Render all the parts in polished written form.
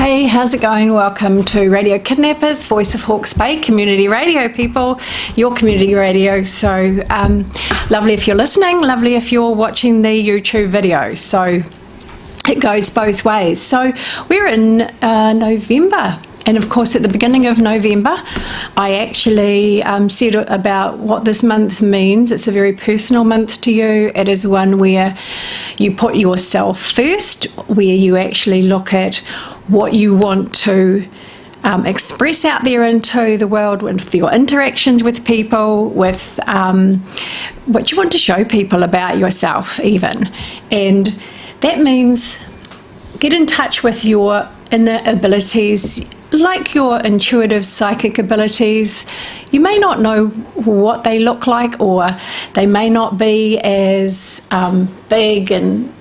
Hey, how's it going? Welcome to Radio Kidnappers, Voice of Hawke's Bay, community radio people, your community radio. So lovely if you're listening, lovely if you're watching the YouTube video. So it goes both ways. So we're in November. And of course, at the beginning of November, I actually said about what this month means. It's a very personal month to you. It is one where you put yourself first, where you actually look at what you want to express out there into the world with your interactions with people, with what you want to show people about yourself even. And that means get in touch with your inner abilities, like your intuitive psychic abilities. You may not know what they look like, or they may not be as big and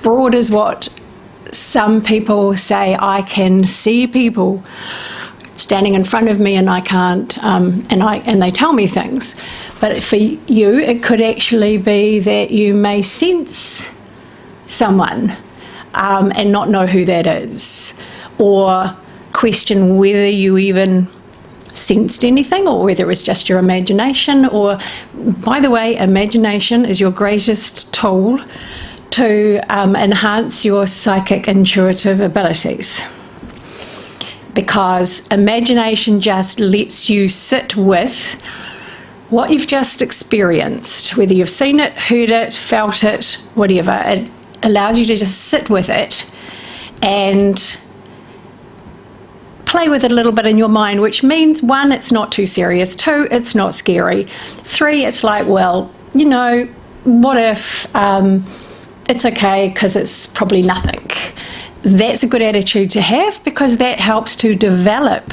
broad as what some people say. I can see people standing in front of me and I can't, and they tell me things. But for you, it could actually be that you may sense someone and not know who that is, or question whether you even sensed anything or whether it was just your imagination. Or, by the way, imagination is your greatest tool to enhance your psychic intuitive abilities, because imagination just lets you sit with what you've just experienced, whether you've seen it, heard it, felt it, whatever. It allows you to just sit with it and play with it a little bit in your mind, which means, 1, it's not too serious, 2, it's not scary, 3, it's like, well, you know, what if it's okay because it's probably nothing. That's a good attitude to have, because that helps to develop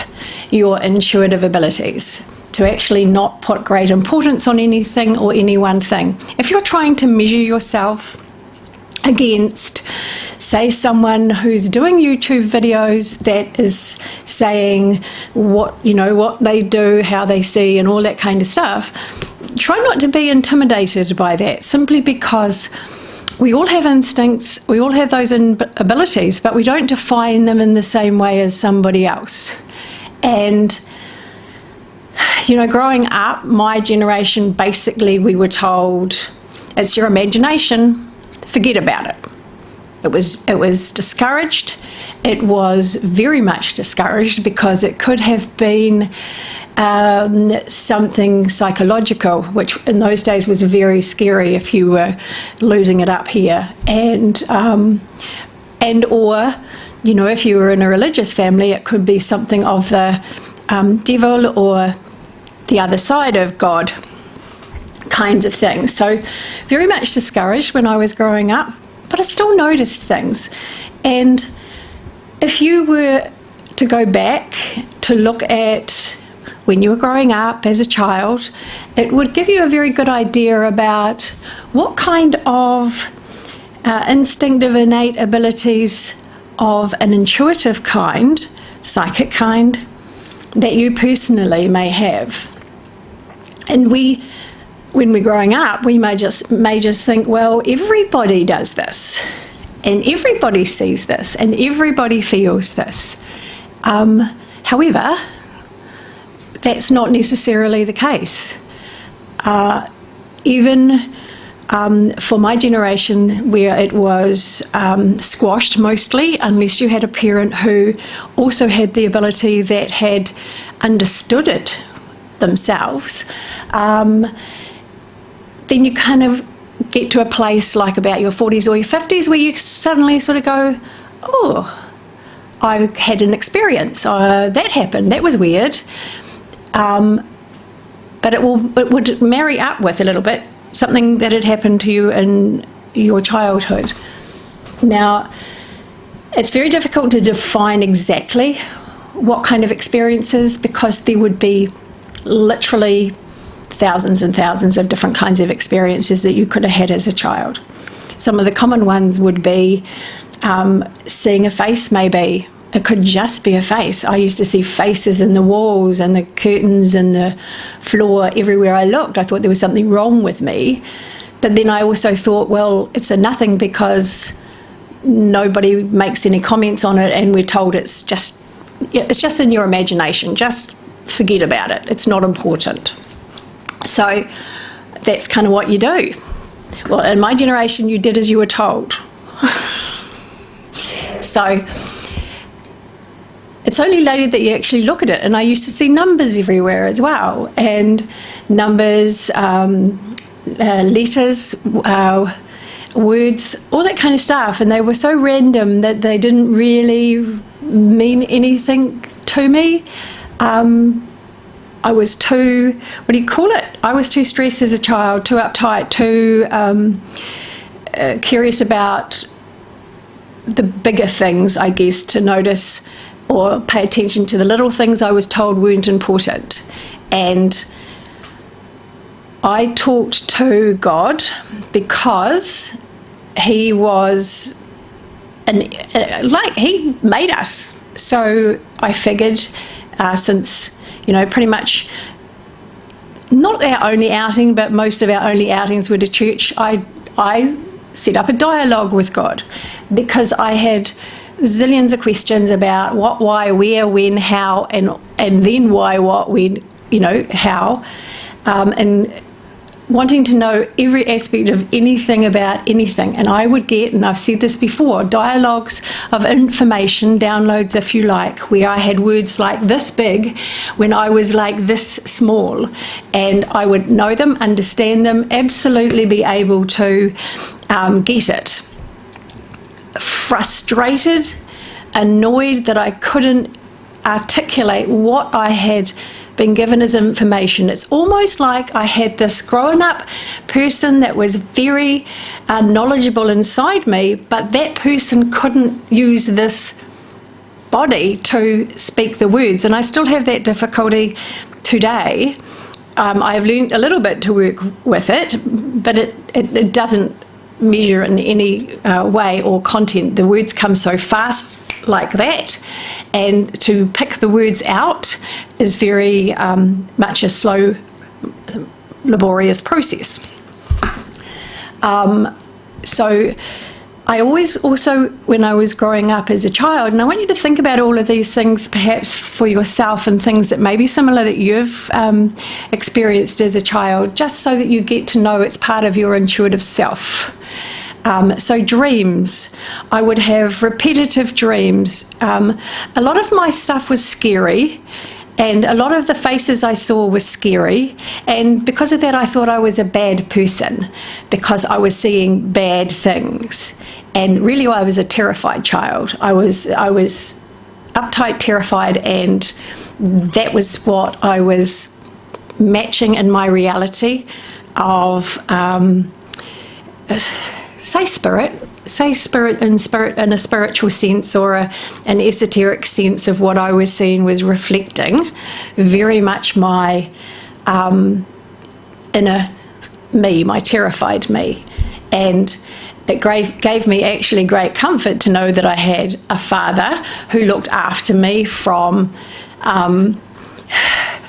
your intuitive abilities, to actually not put great importance on anything or any one thing. If you're trying to measure yourself against, say, someone who's doing YouTube videos that is saying what they do, how they see, and all that kind of stuff, try not to be intimidated by that, simply because we all have instincts, we all have those abilities, but we don't define them in the same way as somebody else. And growing up, my generation, basically we were told, it's your imagination, forget about it. It was discouraged. It was very much discouraged, because it could have been something psychological, which in those days was very scary if you were losing it up here, and or if you were in a religious family, it could be something of the devil or the other side of God kinds of things. So very much discouraged when I was growing up, but I still noticed things. And if you were to go back to look at when you were growing up as a child, it would give you a very good idea about what kind of instinctive innate abilities of an intuitive kind, psychic kind, that you personally may have. And when we're growing up, we may just think, well, everybody does this, and everybody sees this, and everybody feels this. However, that's not necessarily the case. Even for my generation, where it was squashed mostly, unless you had a parent who also had the ability, that had understood it themselves, then you kind of get to a place like about your 40s or your 50s where you suddenly sort of go, oh, I had an experience, that happened, that was weird. But it would marry up with a little bit something that had happened to you in your childhood. Now, it's very difficult to define exactly what kind of experiences, because there would be literally thousands and thousands of different kinds of experiences that you could have had as a child. Some of the common ones would be seeing a face, maybe. It could just be a face. I used to see faces in the walls and the curtains and the floor everywhere I looked. I thought there was something wrong with me. But then I also thought, well, it's a nothing, because nobody makes any comments on it, and we're told it's just in your imagination. Just forget about it. It's not important. So that's kind of what you do. Well, in my generation, you did as you were told. So it's only later that you actually look at it, and I used to see numbers everywhere as well, and numbers, letters, words, all that kind of stuff, and they were so random that they didn't really mean anything to me. I was too, what do you call it? I was too stressed as a child, too uptight, too curious about the bigger things, I guess, to notice or pay attention to the little things I was told weren't important. And I talked to God because he was, he made us. So I figured since, pretty much not our only outing, but most of our only outings were to church, I set up a dialogue with God because I had zillions of questions about what, why, where, when, how, and then why, what, when, how, and wanting to know every aspect of anything about anything. And I would get, and I've said this before, dialogues of information, downloads if you like, where I had words like this big when I was like this small, and I would know them, understand them, absolutely be able to get it. Frustrated, annoyed that I couldn't articulate what I had been given as information. It's almost like I had this grown up person that was very knowledgeable inside me, but that person couldn't use this body to speak the words, and I still have that difficulty today. I've learned a little bit to work with it, but it doesn't measure in any way or content. The words come so fast like that, and to pick the words out is very much a slow, laborious process. So I always also, when I was growing up as a child, and I want you to think about all of these things perhaps for yourself and things that may be similar that you've experienced as a child, just so that you get to know it's part of your intuitive self. So dreams, I would have repetitive dreams. A lot of my stuff was scary, and a lot of the faces I saw were scary, and because of that I thought I was a bad person because I was seeing bad things. And really I was a terrified child. I was uptight, terrified, and that was what I was matching in my reality of say spirit in a spiritual sense, or an esoteric sense of what I was seeing was reflecting very much my inner me, my terrified me. And it gave me actually great comfort to know that I had a father who looked after me from the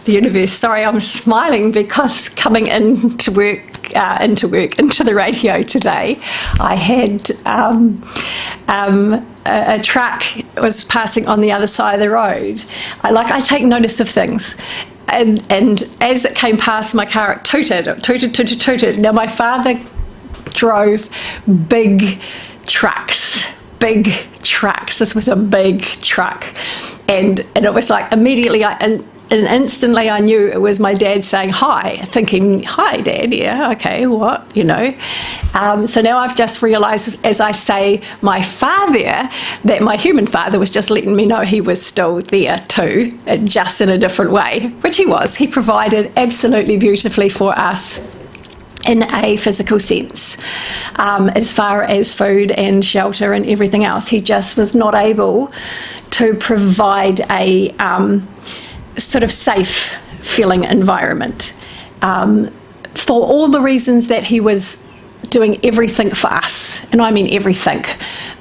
universe. Sorry, I'm smiling because coming into the radio today, I had a truck was passing on the other side of the road. I take notice of things, and as it came past my car, it tooted. Now my father drove big trucks. This was a big truck, and it was like immediately and instantly I knew it was my dad saying hi, thinking, hi Dad, yeah, okay, what, so now I've just realised as I say my father, that my human father was just letting me know he was still there too, just in a different way, which he was. He provided absolutely beautifully for us in a physical sense, as far as food and shelter and everything else. He just was not able to provide a sort of safe feeling environment, for all the reasons that he was doing everything for us, and I mean everything.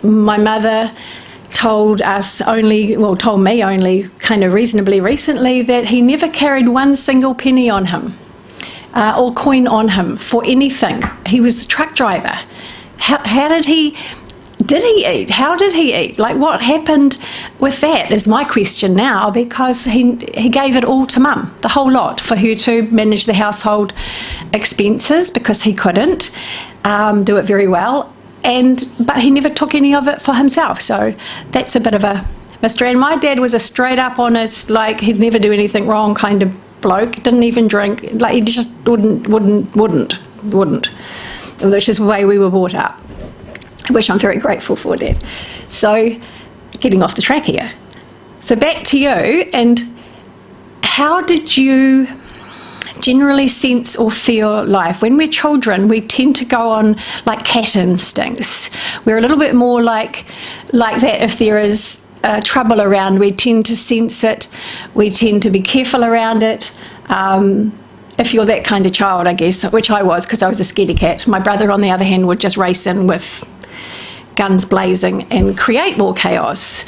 My mother told me only kind of reasonably recently that he never carried one single penny on him, or coin on him for anything. He was a truck driver. How did he did he eat? How did he eat? Like, what happened with that is my question now, because he gave it all to Mum, the whole lot, for her to manage the household expenses, because he couldn't do it very well, but he never took any of it for himself. So that's a bit of a mystery. And my dad was a straight up honest, like, he'd never do anything wrong kind of bloke. Didn't even drink. Like, he just wouldn't, which is the way we were brought up, which I'm very grateful for, Dad. So, getting off the track here. So back to you, and how did you generally sense or feel life? When we're children, we tend to go on like cat instincts. We're a little bit more like that. If there is trouble around, we tend to sense it. We tend to be careful around it. If you're that kind of child, I guess, which I was, because I was a scaredy cat. My brother, on the other hand, would just race in with guns blazing and create more chaos.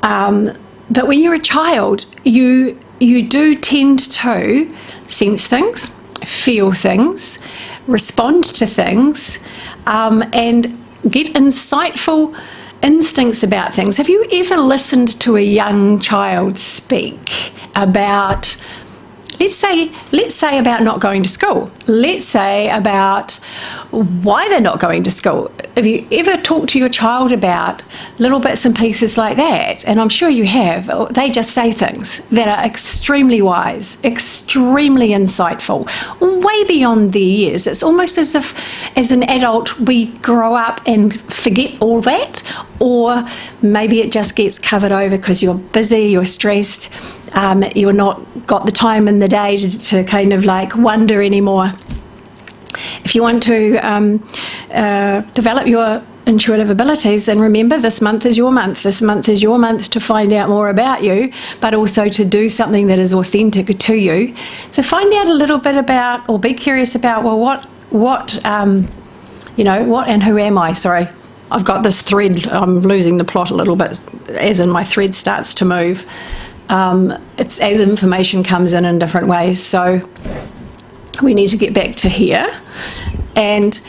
But when you're a child, you do tend to sense things, feel things, respond to things, and get insightful instincts about things. Have you ever listened to a young child speak about, let's say about not going to school. Let's say about why they're not going to school. Have you ever talked to your child about little bits and pieces like that? And I'm sure you have. They just say things that are extremely wise, extremely insightful, way beyond their years. It's almost as if, as an adult, we grow up and forget all that, or maybe it just gets covered over because you're busy, you're stressed, you're not got the time in the day to kind of like wonder anymore. If you want to develop your intuitive abilities, then remember, this month is your month. This month is your month to find out more about you, but also to do something that is authentic to you. So find out a little bit about, or be curious about, well, what and who am I? Sorry, I've got this thread. I'm losing the plot a little bit, as in my thread starts to move. It's as information comes in different ways. So we need to get back to here and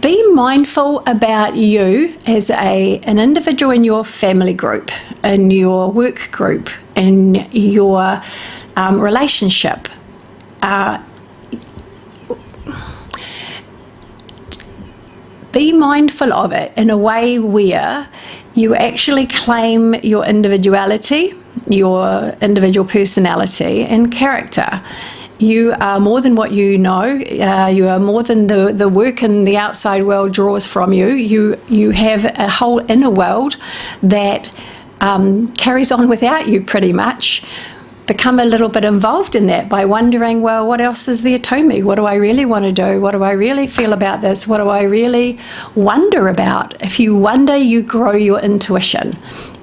be mindful about you as an individual in your family group, in your work group, in your relationship. Be mindful of it in a way where you actually claim your individuality, your individual personality and character. You are more than what you know. You are more than the work in the outside world draws from you. You have a whole inner world that carries on without you, pretty much. Become a little bit involved in that by wondering, well, what else is there to me? What do I really want to do? What do I really feel about this? What do I really wonder about? If you wonder, you grow your intuition.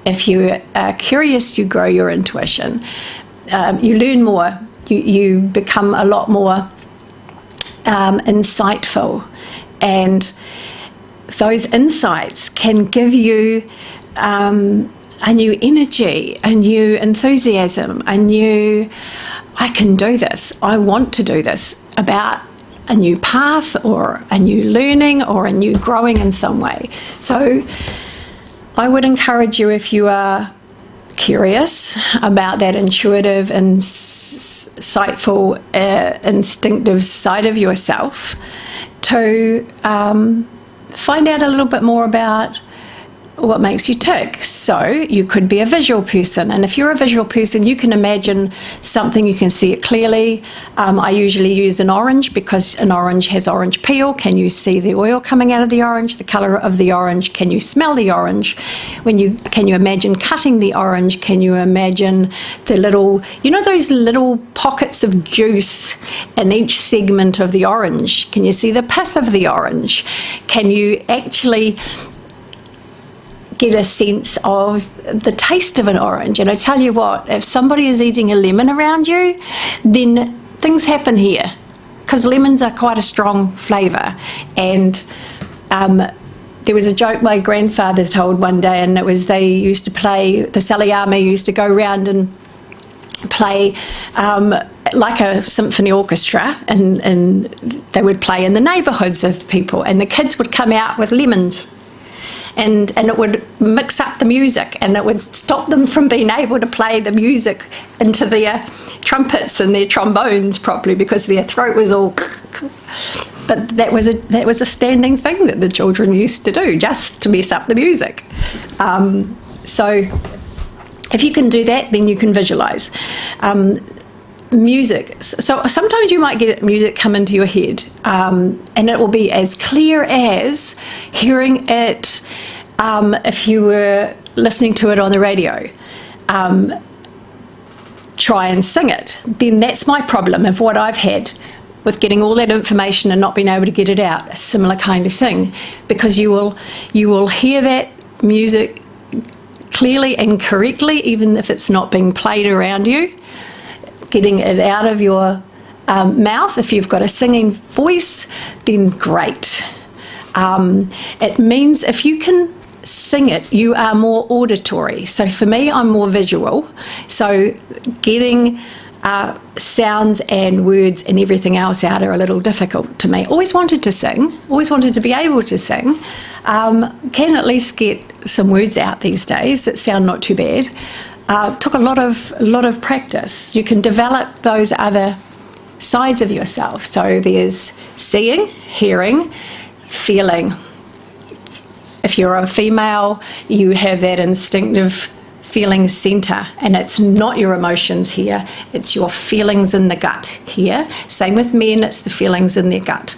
If you are curious, you grow your intuition. You learn more. You become a lot more insightful, and those insights can give you a new energy, a new enthusiasm, I can do this, I want to do this, about a new path or a new learning or a new growing in some way. So I would encourage you, if you are curious about that intuitive, insightful, instinctive side of yourself, to find out a little bit more about what makes you tick. So you could be a visual person, and if you're a visual person, you can imagine something, you can see it clearly. I usually use an orange because an orange has orange peel. Can you see the oil coming out of the orange, the colour of the orange? Can you smell the orange? Can you imagine cutting the orange? Can you imagine the little, those little pockets of juice in each segment of the orange? Can you see the pith of the orange? Can you actually get a sense of the taste of an orange? And I tell you what, if somebody is eating a lemon around you, then things happen here, because lemons are quite a strong flavour. And there was a joke my grandfather told one day, and it was, they used to play, the Saliyama used to go round and play like a symphony orchestra, and they would play in the neighbourhoods of people, and the kids would come out with lemons. and it would mix up the music, and it would stop them from being able to play the music into their trumpets and their trombones properly because their throat was all. But that was a standing thing that the children used to do just to mess up the music. So if you can do that, then you can visualize. Music. So sometimes you might get music come into your head, and it will be as clear as hearing it if you were listening to it on the radio. Try and sing it. Then that's my problem of what I've had with getting all that information and not being able to get it out. A similar kind of thing, because you will hear that music clearly and correctly, even if it's not being played around you. Getting it out of your mouth. If you've got a singing voice, then great. It means if you can sing it, you are more auditory. So for me, I'm more visual. So getting sounds and words and everything else out are a little difficult to me. Always wanted to sing, always wanted to be able to sing. Can at least get some words out these days that sound not too bad. Took a lot of practice. You can develop those other sides of yourself. So there's seeing, hearing, feeling. If you're a female, you have that instinctive feeling centre, and it's not your emotions here, it's your feelings in the gut here. Same with men, it's the feelings in their gut.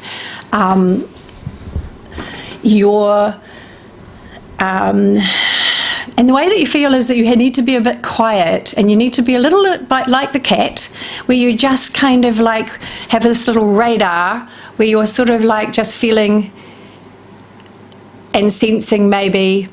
And the way that you feel is that you need to be a bit quiet, and you need to be a little bit like the cat, where you just kind of like have this little radar where you're sort of like just feeling and sensing maybe,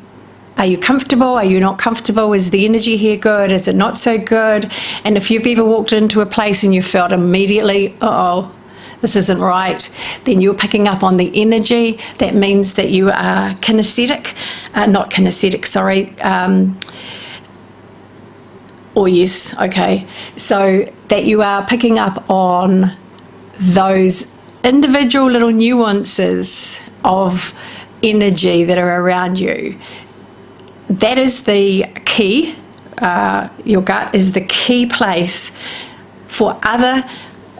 are you comfortable? Are you not comfortable? Is the energy here good? Is it not so good? And if you've ever walked into a place and you felt immediately, uh-oh, this isn't right, then you're picking up on the energy. That means that you are kinesthetic, not kinesthetic, sorry, or yes, okay. So that you are picking up on those individual little nuances of energy that are around you. That is the key. Your gut is the key place for other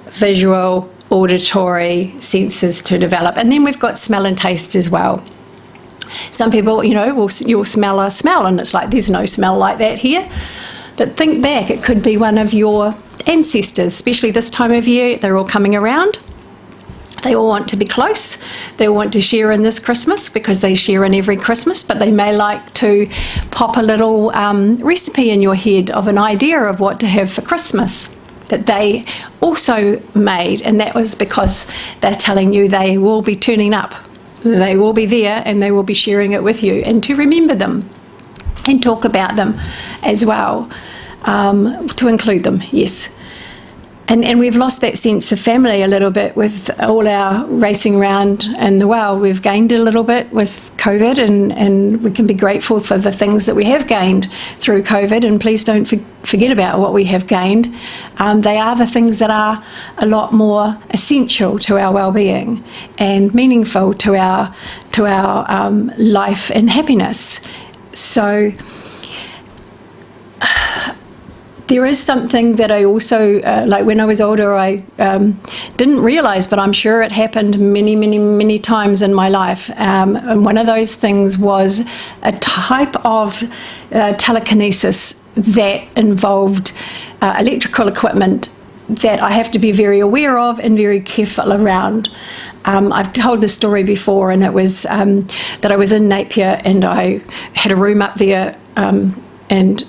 visual, auditory senses to develop. And then we've got smell and taste as well. Some people, you'll smell a smell and it's like, there's no smell like that here. But think back, it could be one of your ancestors, especially this time of year, they're all coming around. They all want to be close. They all want to share in this Christmas because they share in every Christmas, but they may like to pop a little recipe in your head of an idea of what to have for Christmas that they also made, and that was because they're telling you they will be turning up. They will be there and they will be sharing it with you, and to remember them and talk about them as well, to include them, yes. And we've lost that sense of family a little bit with all our racing around in the world. We've gained a little bit with COVID, and we can be grateful for the things that we have gained through COVID, and please don't forget about what we have gained. They are the things that are a lot more essential to our well-being and meaningful to our life and happiness. So there is something that I also, like when I was older, I didn't realise, but I'm sure it happened many, many, many times in my life. And one of those things was a type of telekinesis that involved electrical equipment that I have to be very aware of and very careful around. I've told this story before, and it was that I was in Napier and I had a room up there, and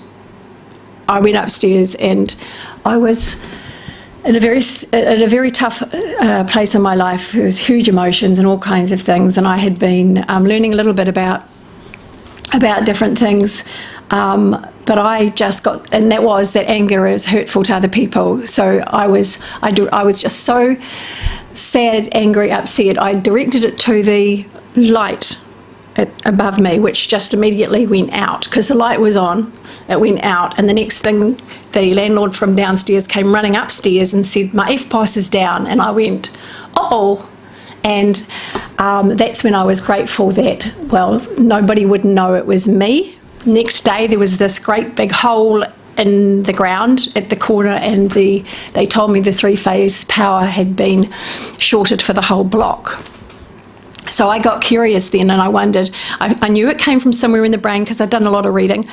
I went upstairs and I was in a very tough place in my life. There was huge emotions and all kinds of things, and I had been learning a little bit about different things, but I just got, and that was that anger is hurtful to other people. So I was just so sad, angry, upset. I directed it to the light above me, which just immediately went out because the light was on. It went out, and the next thing, the landlord from downstairs came running upstairs and said, "My EFTPOS is down," and I went, "uh-oh," And that's when I was grateful that, well, nobody would know it was me. Next day there was this great big hole in the ground at the corner, and they told me the three-phase power had been shorted for the whole block. So I got curious then, and I wondered, I knew it came from somewhere in the brain because I'd done a lot of reading,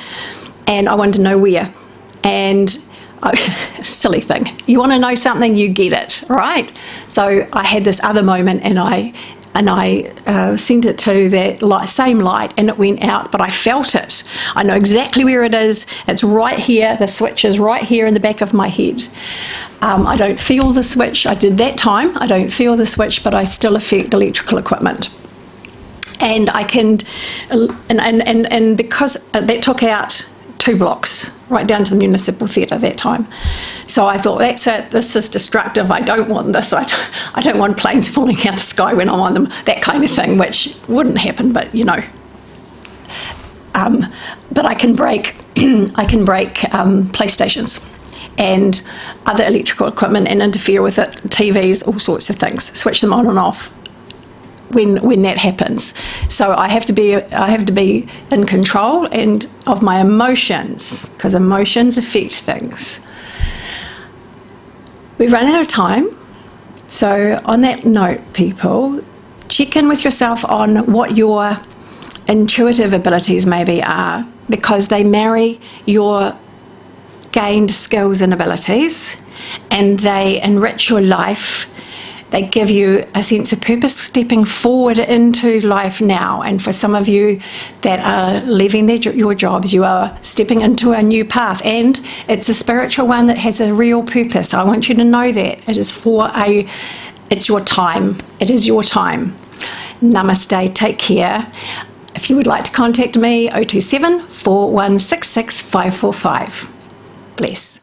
and I wanted to know where. And silly thing, you want to know something, you get it, right? So I had this other moment, and I sent it to that same light, and it went out, but I felt it. I know exactly where it is. It's right here. The switch is right here in the back of my head. I don't feel the switch. I did that time. I don't feel the switch, but I still affect electrical equipment. And I can, and because that took out 2 blocks, right down to the municipal theatre that time. So I thought, that's it, this is destructive, I don't want this, I don't want planes falling out of the sky when I'm on them, that kind of thing, which wouldn't happen, but you know. But I can break, PlayStations and other electrical equipment and interfere with it, TVs, all sorts of things, switch them on and off when that happens. So I have to be in control and of my emotions, because emotions affect things. We've run out of time. So on that note, people, check in with yourself on what your intuitive abilities maybe are, because they marry your gained skills and abilities, and they enrich your life. They give you a sense of purpose stepping forward into life now. And for some of you that are leaving your jobs, you are stepping into a new path. And it's a spiritual one that has a real purpose. I want you to know that. It's your time. It is your time. Namaste. Take care. If you would like to contact me, 027 4166 545. Bless.